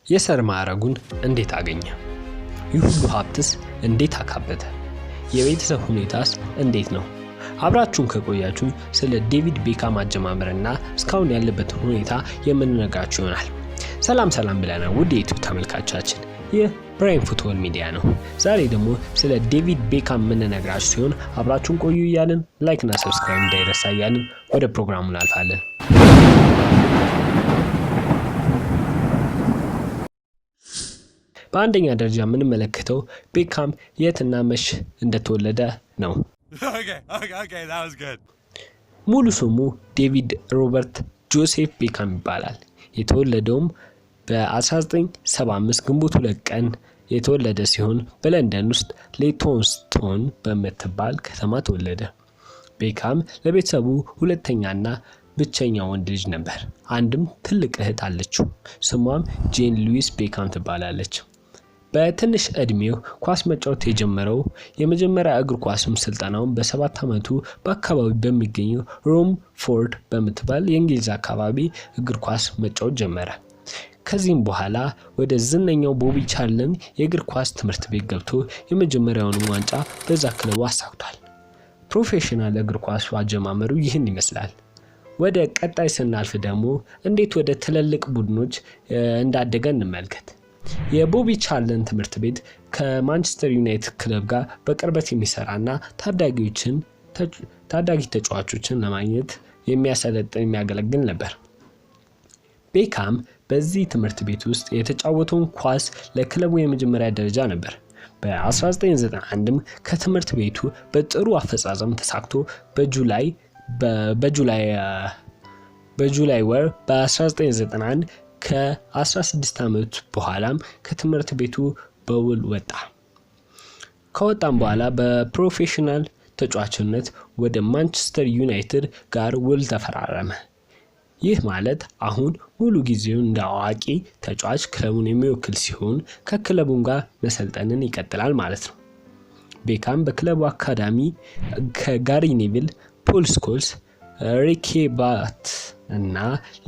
የሰር ማዕረጉን እንዴት አገኘ? ይህ ሁሉ ሀብትስ እንዴት አካበተ? የቤተሰብ ሁኔታስ እንዴት ነው? አብራችሁን ከቆያችሁ ስለ ዴቪድ ቤካም አጀማመርና እስካሁን ያለበት ሁኔታ የምንነግራችሁ ይሆናል። ሰላም ብለናል ውድ የዩቲዩብ ተመልካቾቻችን፣ ይህ ብራይን ፉትቦል ሚዲያ ነው። ዛሬ ደግሞ ስለ ዴቪድ ቤካም የምንነግራችሁ ሲሆን አብራችሁን ቆዩ እያልን ላይክ እና ሰብስክራይብ እንዳይረሳ እያልን ወደ ፕሮግራሙ እናልፋለን። በአንደኛ ደረጃ የምንመለከተው ቤካም የትና መቼ እንደተወለደ ነው። ሙሉ ስሙ ዴቪድ ሮበርት ጆሴፍ ቤካም ይባላል። የተወለደውም በ1975 ግንቦት 2 ቀን የተወለደ ሲሆን በለንደን ውስጥ ሌይቶንስቶን በምትባል ከተማ ተወለደ። ቤካም ለቤተሰቡ ሁለተኛና ብቸኛ ወንድ ልጅ ነበር። አንድም ትልቅ እህት አለችው። ስሟም ጄን ሉዊስ ቤካም ትባላለች። በትንሽ እድሜው ኳስ መጫወት የጀመረው የመጀመሪያ እግር ኳስም ስልጠናውን በ7 ዓመቱ በአካባቢ በሚገኘው ሮምፎርድ በምትባል የእንግሊዝ አካባቢ እግር ኳስ መጫወት ጀመረ። ከዚህም በኋላ ወደ ዝነኛው ቦቢ ቻርልተን የእግር ኳስ ትምህርት ቤት ገብቶ የመጀመሪያውን ዋንጫ በዛ ክለቡ አሳክቷል። ፕሮፌሽናል እግር ኳስ አጀማመሩ ይህን ይመስላል። ወደ ቀጣይ ስናልፍ ደግሞ እንዴት ወደ ትልልቅ ቡድኖች እንዳደገ እንመልከት። የቦቢ ቻርልተን ትምህርት ቤት ከማንቸስተር ዩናይትድ ክለብ ጋር በቅርበት የሚሰራና ታዳጊ ተጫዋቾችን ለማግኘት የሚያገለግል ነበር። ቤካም በዚህ ትምህርት ቤት ውስጥ የተጫወተውን ኳስ ለክለቡ የመጀመሪያ ደረጃ ነበር። በ1991ም ከትምህርት ቤቱ በጥሩ አፈጻጸም ተሳክቶ በጁላይ ወር በ1991 ከ16 ዓመት በኋላም ከትምህርት ቤቱ በውል ወጣ። ከወጣም በኋላ በፕሮፌሽናል ተጫዋችነት ወደ ማንቸስተር ዩናይትድ ጋር ውል ተፈራረመ። ይህ ማለት አሁን ሙሉ ጊዜውን እንደ አዋቂ ተጫዋች ክለቡን የሚወክል ሲሆን ከክለቡም ጋር መሰልጠንን ይቀጥላል ማለት ነው። ቤካም በክለቡ አካዳሚ ከጋሪ ኔቪል፣ ፖል ስኮልስ፣ ሪኬ ባት እና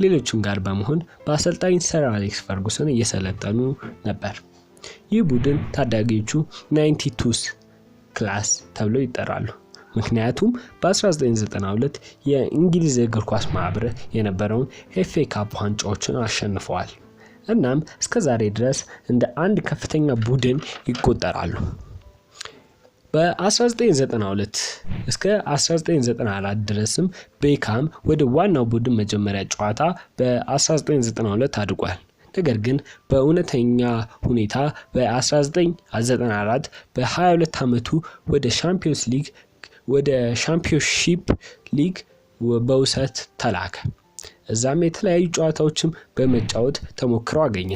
ሌሎችም ጋር በመሆን በአሰልጣኝ ሰር አሌክስ ፈርጉሰን እየሰለጠኑ ነበር። ይህ ቡድን ታዳጊዎቹ 92ስ ክላስ ተብለው ይጠራሉ። ምክንያቱም በ1992 የእንግሊዝ እግር ኳስ ማህበር የነበረውን ኤፍኤ ካፕ ዋንጫዎችን አሸንፈዋል። እናም እስከዛሬ ድረስ እንደ አንድ ከፍተኛ ቡድን ይቆጠራሉ። በ1992 እስከ 1994 ድረስም ቤካም ወደ ዋናው ቡድን መጀመሪያ ጨዋታ በ1992 አድጓል። ነገር ግን በእውነተኛ ሁኔታ በ1994 በ22 ዓመቱ ወደ ሻምፒዮንሺፕ ሊግ በውሰት ተላከ። እዛም የተለያዩ ጨዋታዎችን በመጫወት ተሞክሮ አገኘ።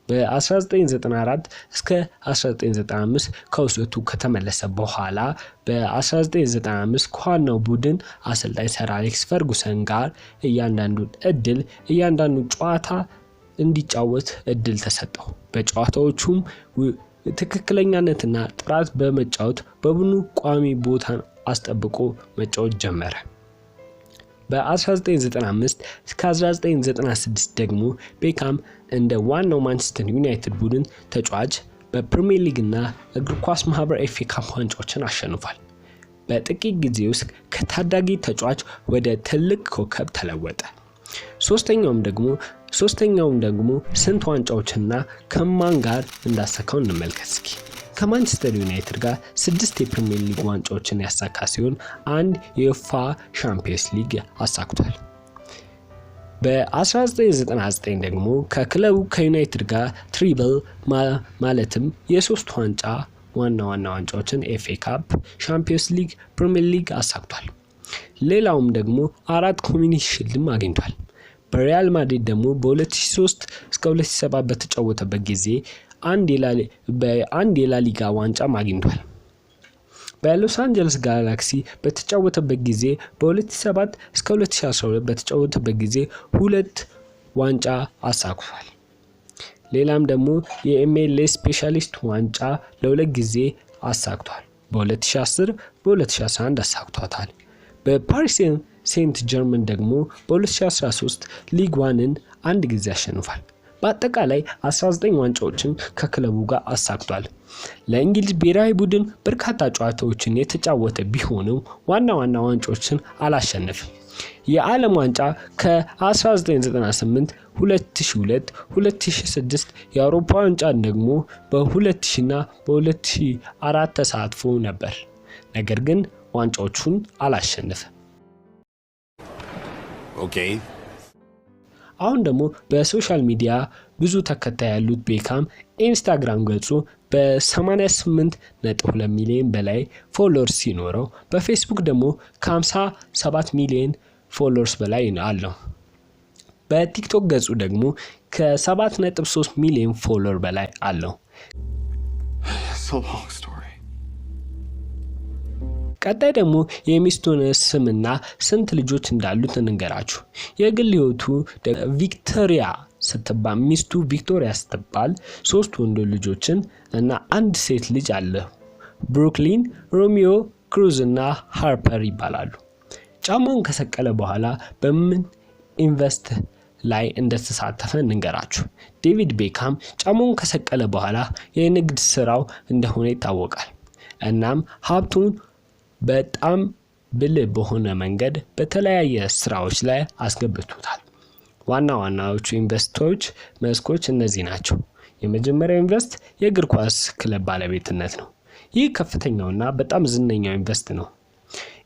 በ1994 እስከ 1995 ከውሰቱ ከተመለሰ በኋላ በ1995 ከዋናው ቡድን አሰልጣኝ ሰር አሌክስ ፈርጉሰን ጋር እያንዳንዱ ጨዋታ እንዲጫወት እድል ተሰጠው። በጨዋታዎቹም ትክክለኛነትና ጥራት በመጫወት በቡድኑ ቋሚ ቦታን አስጠብቆ መጫወት ጀመረ። በ1995 እስከ 1996 ደግሞ ቤካም እንደ ዋናው ማንቸስተር ዩናይትድ ቡድን ተጫዋች በፕሪሚየር ሊግ እና እግር ኳስ ማህበር ኤፍኤ ካፕ ዋንጫዎችን አሸንፏል። በጥቂት ጊዜ ውስጥ ከታዳጊ ተጫዋች ወደ ትልቅ ኮከብ ተለወጠ። ሶስተኛውም ደግሞ ስንት ዋንጫዎችና ከማን ጋር እንዳሳካው እንመልከት እስኪ። ከማንቸስተር ዩናይትድ ጋር 6 የፕሪሚየር ሊግ ዋንጫዎችን ያሳካ ሲሆን 1 የዩኤፋ ሻምፒዮንስ ሊግ አሳክቷል። በ1999 ደግሞ ከክለቡ ከዩናይትድ ጋር ትሪብል ማለትም የ3 ዋና ዋንጫዎችን ኤፍኤ ካፕ፣ ሻምፒዮንስ ሊግ፣ ፕሪሚየር ሊግ አሳክቷል። ሌላውም ደግሞ 4 ኮሚኒቲ ሺልድም አግኝቷል። በሪያል ማድሪድ ደግሞ በ2003 እስከ 2007 በተጫወተበት ጊዜ አንድ የላሊጋ ዋንጫ አግኝቷል። በሎስ አንጀለስ ጋላክሲ በተጫወተበት ጊዜ በ2007 እስከ 2012 በተጫወተበት ጊዜ 2 ዋንጫ አሳክቷል። ሌላም ደግሞ የኤምኤልኤስ ስፔሻሊስት ዋንጫ ለ2 ጊዜ አሳክቷል። በ2010 በ2011 አሳክቷታል። በፓሪስ ሴንት ጀርመን ደግሞ በ2013 ሊግ 1ን አንድ ጊዜ አሸንፏል። በአጠቃላይ 19 ዋንጫዎችን ከክለቡ ጋር አሳክቷል። ለእንግሊዝ ብሔራዊ ቡድን በርካታ ጨዋታዎችን የተጫወተ ቢሆንም ዋና ዋንጫዎችን አላሸነፈም። የዓለም ዋንጫ ከ1998፣ 2002፣ 2006 የአውሮፓ ዋንጫ ደግሞ በ2000 እና በ2004 ተሳትፎ ነበር። ነገር ግን ዋንጫዎቹን አላሸነፈም። አሁን ደግሞ በሶሻል ሚዲያ ብዙ ተከታይ ያሉት ቤካም ኢንስታግራም ገጹ በ88.2 ሚሊዮን በላይ ፎሎወርስ ሲኖረው በፌስቡክ ደግሞ ከ57 ሚሊዮን ፎሎወርስ በላይ አለው። በቲክቶክ ገጹ ደግሞ ከ7.3 ሚሊዮን ፎሎወር በላይ አለው። ቀጣይ ደግሞ የሚስቱን ስምና ስንት ልጆች እንዳሉት እንንገራችሁ። የግል ህይወቱ ቪክቶሪያ ስትባል ሚስቱ ቪክቶሪያ ስትባል 3 ወንድ ልጆችን እና 1 ሴት ልጅ አለው። ብሩክሊን፣ ሮሚዮ፣ ክሩዝ እና ሃርፐር ይባላሉ። ጫማውን ከሰቀለ በኋላ በምን ኢንቨስት ላይ እንደተሳተፈ እንንገራችሁ። ዴቪድ ቤካም ጫማውን ከሰቀለ በኋላ የንግድ ስራው እንደሆነ ይታወቃል። እናም ሀብቱን በጣም ብልህ በሆነ መንገድ በተለያየ ስራዎች ላይ አስገብቶታል። ዋናዎቹ ኢንቨስቶች መስኮች እነዚህ ናቸው። የመጀመሪያው ኢንቨስት የእግር ኳስ ክለብ ባለቤትነት ነው። ይህ ከፍተኛውና በጣም ዝነኛው ኢንቨስት ነው።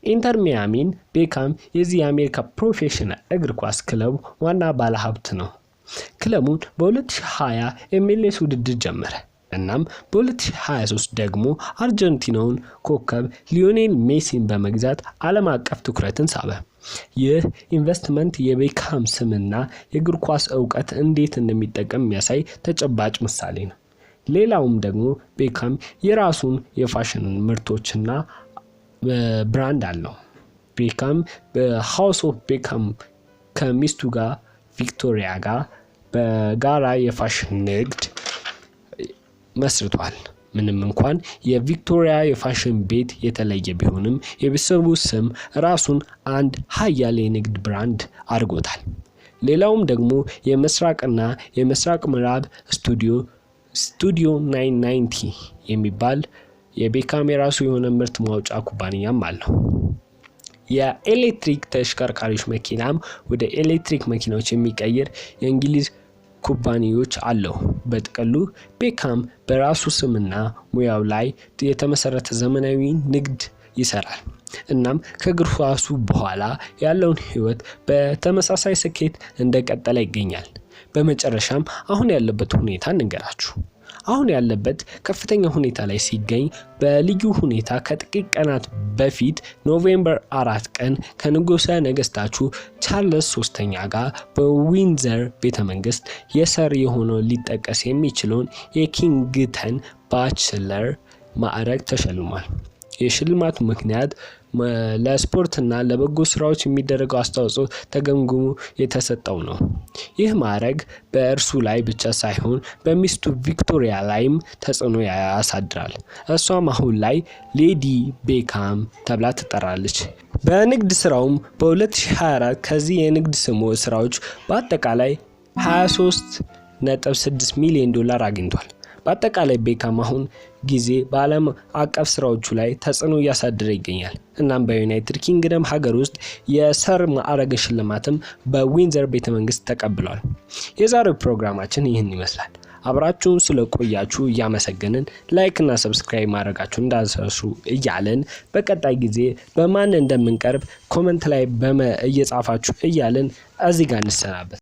ኢንተር ሚያሚን ቤካም የዚህ የአሜሪካ ፕሮፌሽናል እግር ኳስ ክለብ ዋና ባለሀብት ነው። ክለቡን በ2020 MLS ውድድር ጀመረ። እናም በ2023 ደግሞ አርጀንቲናውን ኮከብ ሊዮኔል ሜሲን በመግዛት ዓለም አቀፍ ትኩረትን ሳበ። ይህ ኢንቨስትመንት የቤካም ስምና የእግር ኳስ ዕውቀት እንዴት እንደሚጠቀም የሚያሳይ ተጨባጭ ምሳሌ ነው። ሌላውም ደግሞ ቤካም የራሱን የፋሽን ምርቶችና ብራንድ አለው። ቤካም በሃውስ ኦፍ ቤካም ከሚስቱ ጋር ቪክቶሪያ ጋር በጋራ የፋሽን ንግድ መስርቷል። ምንም እንኳን የቪክቶሪያ የፋሽን ቤት የተለየ ቢሆንም የቤተሰቡ ስም ራሱን አንድ ሀያል የንግድ ብራንድ አድርጎታል። ሌላውም ደግሞ የምስራቅና የምስራቅ ምዕራብ ስቱዲዮ 990 የሚባል የቤካም የራሱ የሆነ ምርት ማውጫ ኩባንያም አለው። የኤሌክትሪክ ተሽከርካሪዎች መኪናም ወደ ኤሌክትሪክ መኪናዎች የሚቀይር የእንግሊዝ ኩባንያዎች አለው። በጥቅሉ ቤካም በራሱ ስምና ሙያው ላይ የተመሰረተ ዘመናዊ ንግድ ይሰራል። እናም ከእግር ኳሱ በኋላ ያለውን ህይወት በተመሳሳይ ስኬት እንደቀጠለ ይገኛል። በመጨረሻም አሁን ያለበት ሁኔታ እንገራችሁ። አሁን ያለበት ከፍተኛ ሁኔታ ላይ ሲገኝ በልዩ ሁኔታ ከጥቂት ቀናት በፊት ኖቬምበር 4 ቀን ከንጉሠ ነገሥታቹ ቻርልስ 3ኛ ጋር በዊንዘር ቤተመንግስት የሰር የሆነው ሊጠቀስ የሚችለውን የኪንግተን ባችለር ማዕረግ ተሸልሟል። የሽልማቱ ምክንያት ለስፖርትና ለበጎ ስራዎች የሚደረገው አስተዋጽኦ ተገምግሞ የተሰጠው ነው። ይህ ማዕረግ በእርሱ ላይ ብቻ ሳይሆን በሚስቱ ቪክቶሪያ ላይም ተጽዕኖ ያሳድራል። እሷም አሁን ላይ ሌዲ ቤካም ተብላ ትጠራለች። በንግድ ስራውም በ2024 ከዚህ የንግድ ስራዎች በአጠቃላይ $23.6 ሚሊዮን አግኝቷል። በአጠቃላይ ቤካም አሁን ጊዜ በዓለም አቀፍ ስራዎቹ ላይ ተጽዕኖ እያሳደረ ይገኛል። እናም በዩናይትድ ኪንግደም ሀገር ውስጥ የሰር ማዕረግ ሽልማትም በዊንዘር ቤተመንግስት ተቀብሏል። የዛሬው ፕሮግራማችን ይህን ይመስላል። አብራችሁን ስለቆያችሁ እያመሰገንን ላይክ እና ሰብስክራይብ ማድረጋችሁን እንዳትረሱ እያለን በቀጣይ ጊዜ በማን እንደምንቀርብ ኮሜንት ላይ እየጻፋችሁ እያለን እዚህ ጋር እንሰናበት።